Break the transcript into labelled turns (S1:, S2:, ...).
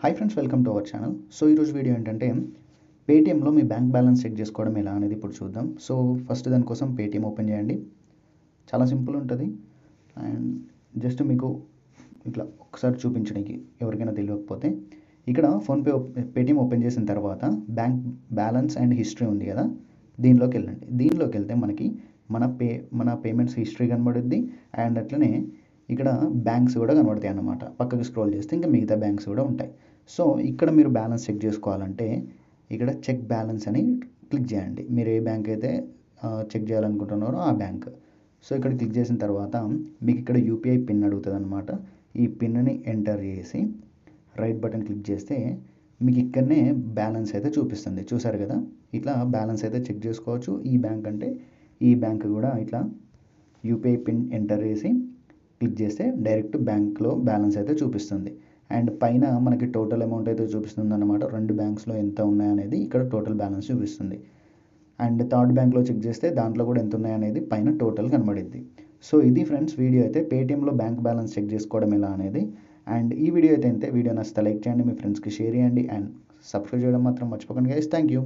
S1: Hi friends, welcome to our channel. So ఈరోజు video ఏంటంటే పేటీఎంలో మీ bank balance check చేసుకోవడం ఎలా అనేది ఇప్పుడు చూద్దాం. సో ఫస్ట్ దానికోసం పేటీఎం ఓపెన్ చేయండి. చాలా సింపుల్ ఉంటుంది అండ్ జస్ట్ మీకు ఇట్లా ఒకసారి చూపించడానికి ఎవరికైనా తెలియకపోతే ఇక్కడ ఫోన్పే పేటీఎం ఓపెన్ చేసిన తర్వాత బ్యాంక్ బ్యాలెన్స్ అండ్ హిస్టరీ ఉంది కదా, దీనిలోకి వెళ్ళండి. దీనిలోకి వెళ్తే మనకి మన పేమెంట్స్ హిస్టరీ కనబడుద్ది అండ్ అట్లనే ఇక్కడ బ్యాంక్స్ కూడా కనబడతాయి అన్నమాట. పక్కకి స్క్రోల్ చేస్తే ఇంకా మిగతా బ్యాంక్స్ కూడా ఉంటాయి. సో ఇక్కడ మీరు బ్యాలెన్స్ చెక్ చేసుకోవాలంటే ఇక్కడ చెక్ బ్యాలెన్స్ అని క్లిక్ చేయండి. మీరు ఏ బ్యాంక్ అయితే చెక్ చేయాలనుకుంటున్నారో ఆ బ్యాంక్. సో ఇక్కడ క్లిక్ చేసిన తర్వాత మీకు ఇక్కడ యూపీఐ పిన్ అడుగుతుంది అనమాట. ఈ పిన్ని ఎంటర్ చేసి రైట్ బటన్ క్లిక్ చేస్తే మీకు ఇక్కడనే బ్యాలెన్స్ అయితే చూపిస్తుంది. చూసారు కదా, ఇట్లా బ్యాలెన్స్ అయితే చెక్ చేసుకోవచ్చు. ఈ బ్యాంక్ అంటే ఈ బ్యాంక్ కూడా ఇట్లా యూపీఐ పిన్ ఎంటర్ చేసి క్లిక్ చేస్తే డైరెక్ట్ బ్యాంక్లో బ్యాలెన్స్ అయితే చూపిస్తుంది. అండ్ పైన మనకి టోటల్ అమౌంట్ అయితే చూపిస్తుంది అన్నమాట. రెండు బ్యాంక్స్లో ఎంత ఉన్నాయనేది ఇక్కడ టోటల్ బ్యాలెన్స్ చూపిస్తుంది. అండ్ థర్డ్ బ్యాంక్లో చెక్ చేస్తే దాంట్లో కూడా ఎంత ఉన్నాయనేది పైన టోటల్ కనబడిద్ది. సో ఇది ఫ్రెండ్స్ వీడియో అయితే పేటీఎంలో బ్యాంక్ బ్యాలెన్స్ చెక్ చేసుకోవడం ఎలా అనేది. అండ్ ఈ వీడియో అయితే వీడియో నచ్చితే లైక్ చేయండి, మీ ఫ్రెండ్స్కి షేర్ చేయండి అండ్ సబ్స్క్రైబ్ చేయడం మాత్రం మర్చిపోకండి గైస్. Thank you.